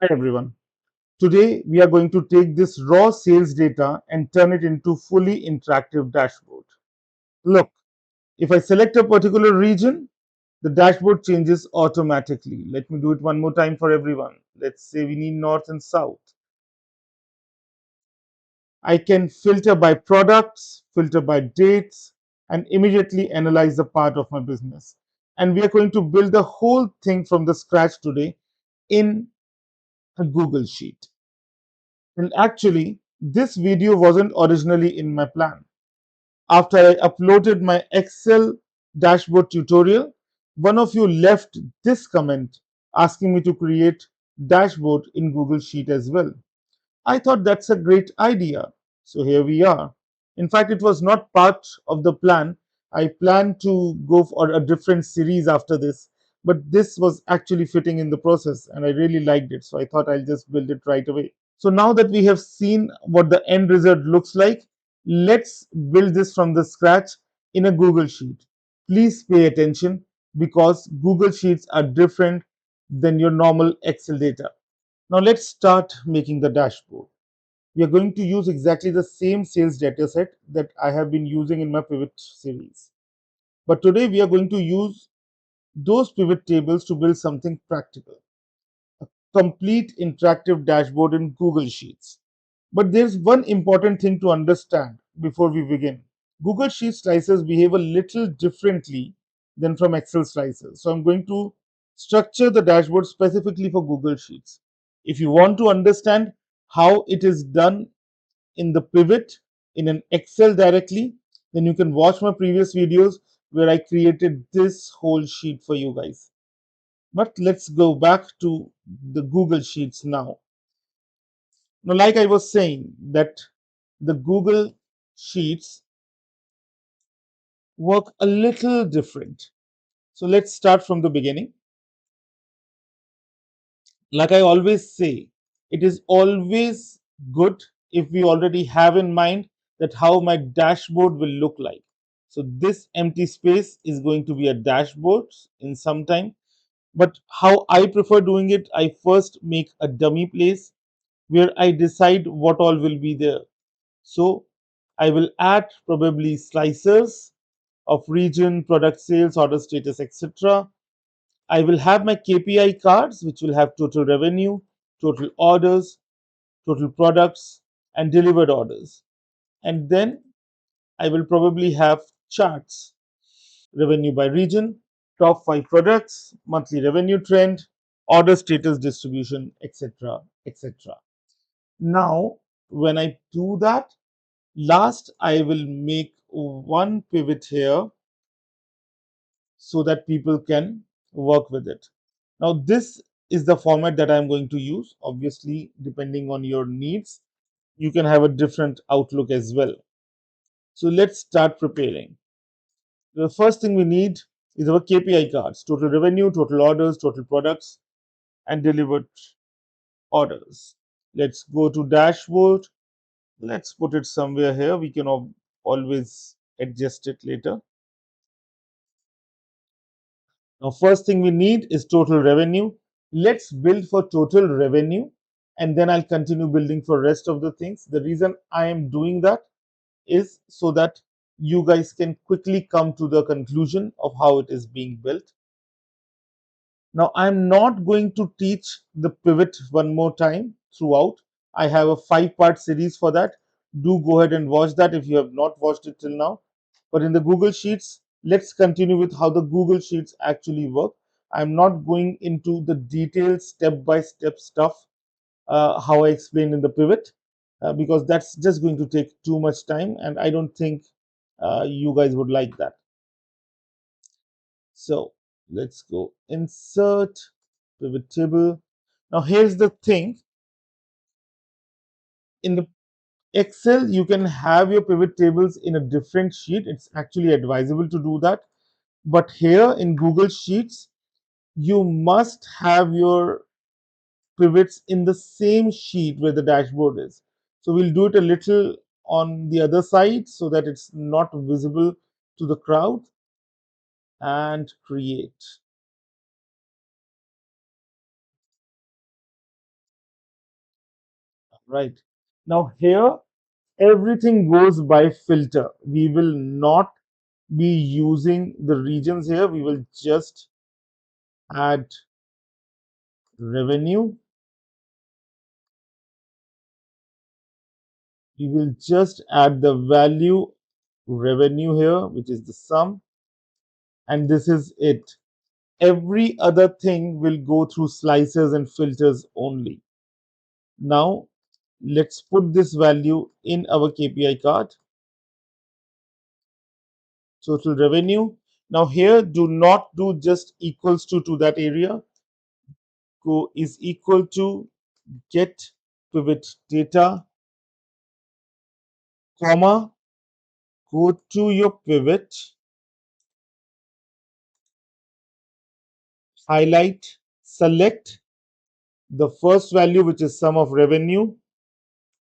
Hi everyone. Today we are going to take this raw sales data and turn it into fully interactive dashboard. Look, if I select a particular region, the dashboard changes automatically. Let me do it one more time for everyone. Let's say we need north and south. I can filter by products, filter by dates, and immediately analyze the part of my business. And we are going to build the whole thing from the scratch today in a Google Sheet. And actually, this video wasn't originally in my plan. After I uploaded my Excel dashboard tutorial, one of you left this comment asking me to create dashboard in Google Sheet as well. I thought that's a great idea. So here we are. In fact, it was not part of the plan. I planned to go for a different series after this, but this was actually fitting in the process and I really liked it. So I thought I'll just build it right away. So now that we have seen what the end result looks like, let's build this from the scratch in a Google Sheet. Please pay attention because Google Sheets are different than your normal Excel data. Now let's start making the dashboard. We are going to use exactly the same sales data set that I have been using in my pivot series. But today we are going to use those pivot tables to build something practical, a complete interactive dashboard in Google Sheets. But there's one important thing to understand before we begin. Google Sheet slices behave a little differently than from Excel slices. So I'm going to structure the dashboard specifically for Google Sheets. If you want to understand how it is done in the pivot in an Excel directly, then you can watch my previous videos where I created this whole sheet for you guys. But let's go back to the Google Sheets now. Now, like I was saying, that the Google Sheets work a little different. So let's start from the beginning. Like I always say, it is always good if we already have in mind that how my dashboard will look like. So this empty space is going to be a dashboard in some time. But how I prefer doing it, I first make a dummy place where I decide what all will be there. So I will add probably slicers of region, product sales, order status, etc. I will have my KPI cards, which will have total revenue, total orders, total products, and delivered orders. And then I will probably have charts, revenue by region, top 5 products, monthly revenue trend, order status distribution, etc. etc. Now, when I do that, last I will make one pivot here so that people can work with it. Now, this is the format that I'm going to use. Obviously, depending on your needs, you can have a different outlook as well. So let's start preparing. The first thing we need is our KPI cards, total revenue, total orders, total products, and delivered orders. Let's go to dashboard. Let's put it somewhere here. We can always adjust it later. Now, first thing we need is total revenue. Let's build for total revenue and then I'll continue building for rest of the things. The reason I am doing that is so that you guys can quickly come to the conclusion of how it is being built. Now, I'm not going to teach the pivot one more time throughout. I have a 5-part series for that. Do go ahead and watch that if you have not watched it till now. But in the Google Sheets, let's continue with how the Google Sheets actually work. I'm not going into the detailed step-by-step stuff, how I explained in the pivot, because that's just going to take too much time, and I don't think you guys would like that. So let's go insert pivot table. Now here's the thing. In the Excel, you can have your pivot tables in a different sheet. It's actually advisable to do that. But here in Google Sheets, you must have your pivots in the same sheet where the dashboard is. So we'll do it a little on the other side so that it's not visible to the crowd and create. right? Now here everything goes by filter. We will not be using the regions here. We will just add revenue. We will just add the value revenue here, which is the sum, and this is it. Every other thing will go through slicers and filters only. Now let's put this value in our KPI card. Total revenue. Now here do not do just equals to that area. Go is equal to get pivot data, comma, go to your pivot, highlight, select the first value, which is sum of revenue,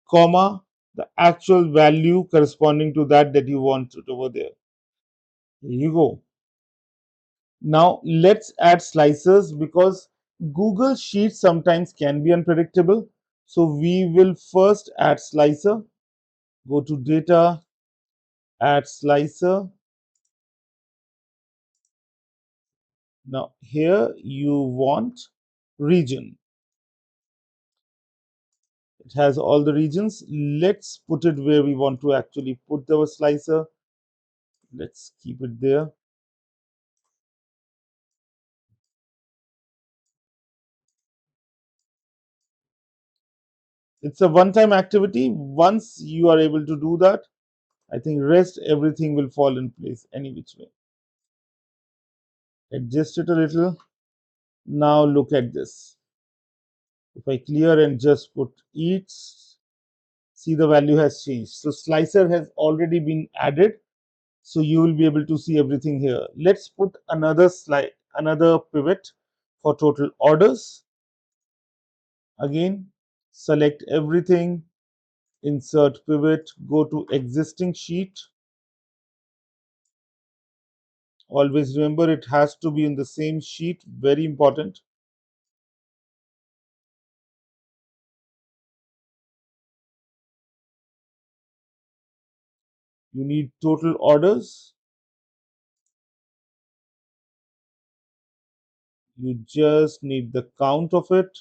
comma, the actual value corresponding to that you want it over there. Here you go. Now let's add slicers because Google Sheets sometimes can be unpredictable. So we will first add slicer, go to data, add slicer. Now here you want region. It has all the regions. Let's put it where we want to actually put our slicer. Let's keep it there. It's a one-time activity. Once you are able to do that, I think rest everything will fall in place any which way. Adjust it a little. Now look at this. If I clear and just put eats, see the value has changed. So slicer has already been added. So you will be able to see everything here. Let's put another slide, another pivot for total orders. Again, select everything, insert pivot, go to existing sheet. Always remember it has to be in the same sheet, very important. You need total orders. You just need the count of it.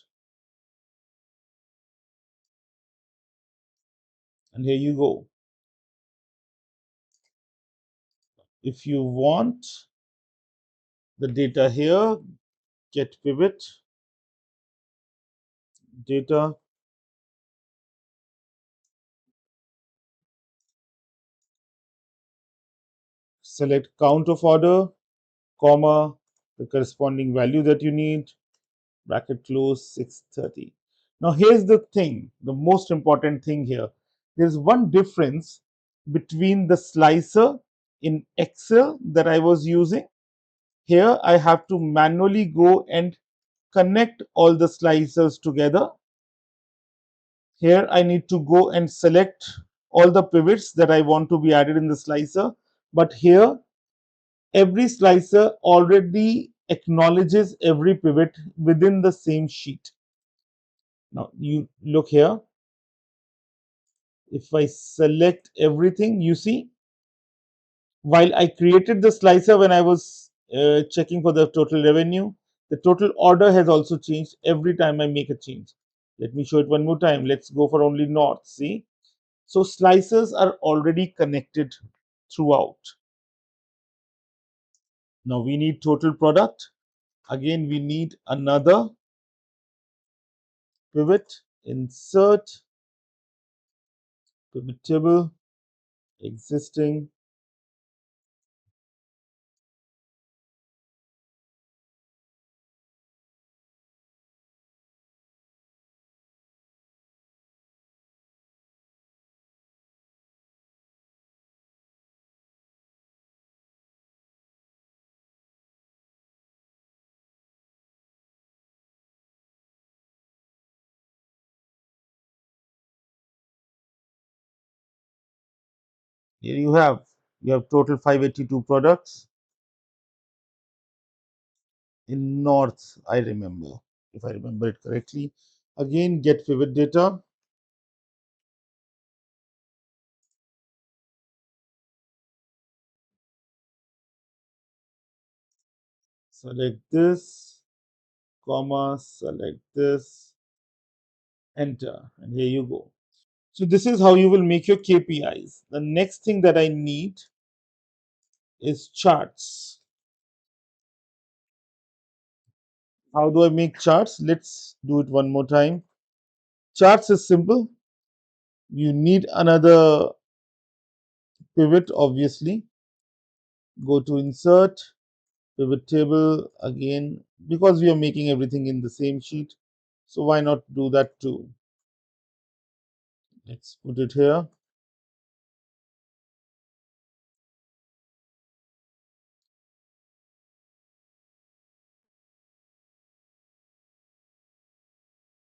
And here you go. If you want the data here, get pivot, data, select count of order, comma, the corresponding value that you need, bracket close 630. Now here's the thing, the most important thing here. There's one difference between the slicer in Excel that I was using. Here I have to manually go and connect all the slicers together. Here I need to go and select all the pivots that I want to be added in the slicer. But here every slicer already acknowledges every pivot within the same sheet. Now you look here. If I select everything, you see, while I created the slicer when I was checking for the total revenue, the total order has also changed every time I make a change. Let me show it one more time. Let's go for only north. See? So slicers are already connected throughout. Now we need total product. Again, we need another pivot, insert, pivot table, existing. Here you have total 582 products. In north, I remember, if I remember it correctly. Again, get pivot data, select this, comma, select this, enter, and here you go. So this is how you will make your KPIs. The next thing that I need is charts. How do I make charts? Let's do it one more time. Charts is simple. You need another pivot, obviously. Go to insert, pivot table again, because we are making everything in the same sheet. So why not do that too? Let's put it here.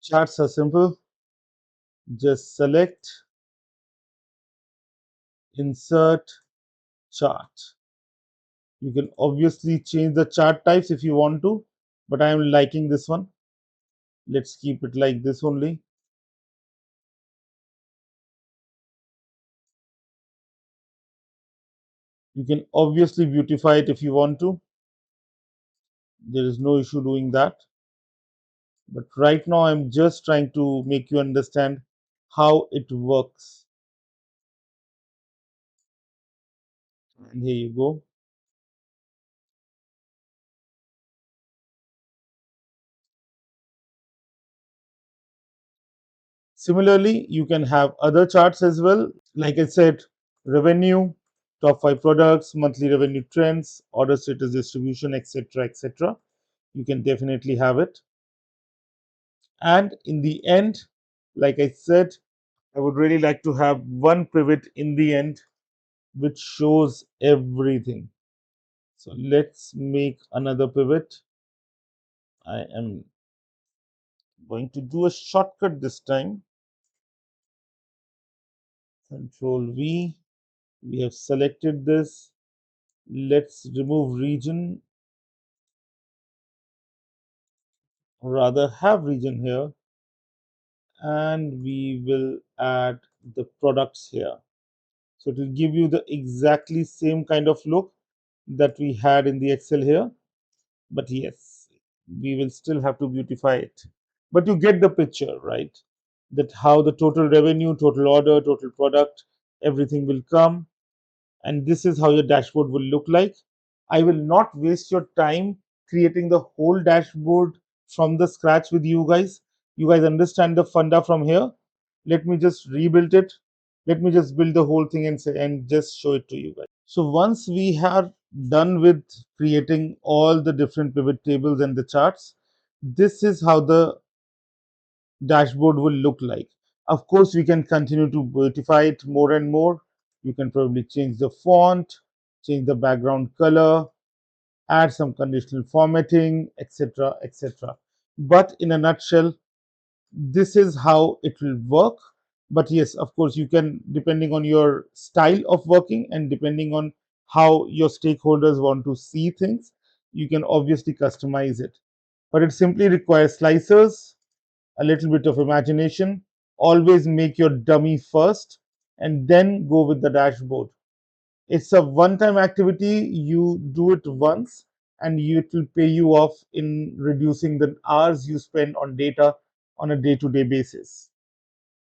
Charts are simple. Just select, insert, chart. You can obviously change the chart types if you want to, but I am liking this one. Let's keep it like this only. You can obviously beautify it if you want to. There is no issue doing that. But right now, I'm just trying to make you understand how it works. And here you go. Similarly, you can have other charts as well. Like I said, revenue, top 5 products, monthly revenue trends, order status distribution, etc. etc. You can definitely have it. And in the end, like I said, I would really like to have one pivot in the end which shows everything. So let's make another pivot. I am going to do a shortcut this time. Control V. We have selected this. Let's remove region, or rather have region here, and we will add the products here. So it will give you the exactly same kind of look that we had in the Excel here. But yes, we will still have to beautify it. But you get the picture, right? That how the total revenue, total order, total product, everything will come. And this is how your dashboard will look like. I will not waste your time creating the whole dashboard from the scratch with you guys. You guys understand the funda from here. Let me just rebuild it. Let me just build the whole thing and say and just show it to you guys. So once we are done with creating all the different pivot tables and the charts, this is how the dashboard will look like. Of course, we can continue to beautify it more and more. You can probably change the font, change the background color, add some conditional formatting, etc. etc. But in a nutshell, this is how it will work. But yes, of course, you can, depending on your style of working and depending on how your stakeholders want to see things, you can obviously customize it. But it simply requires slicers, a little bit of imagination. Always make your dummy first and then go with the dashboard. It's a one time activity. You do it once and it will pay you off in reducing the hours you spend on data on a day-to-day basis.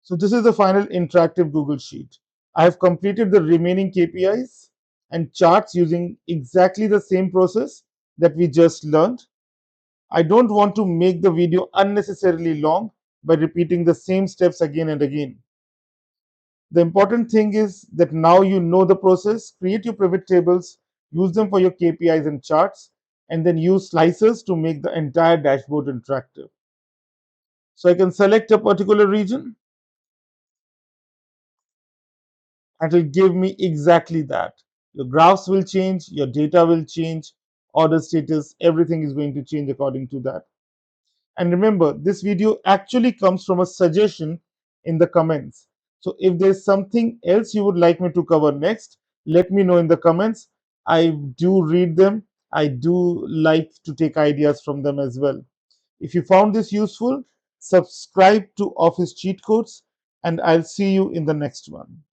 So this is the final interactive Google Sheet. I have completed the remaining KPIs and charts using exactly the same process that we just learned. I don't want to make the video unnecessarily long by repeating the same steps again and again. The important thing is that now you know the process. Create your pivot tables, use them for your KPIs and charts, and then use slicers to make the entire dashboard interactive. So I can select a particular region and it will give me exactly that. Your graphs will change, your data will change, order status, everything is going to change according to that. And remember, this video actually comes from a suggestion in the comments. So if there's something else you would like me to cover next, let me know in the comments. I do read them. I do like to take ideas from them as well. If you found this useful, subscribe to Office Cheat Codes, and I'll see you in the next one.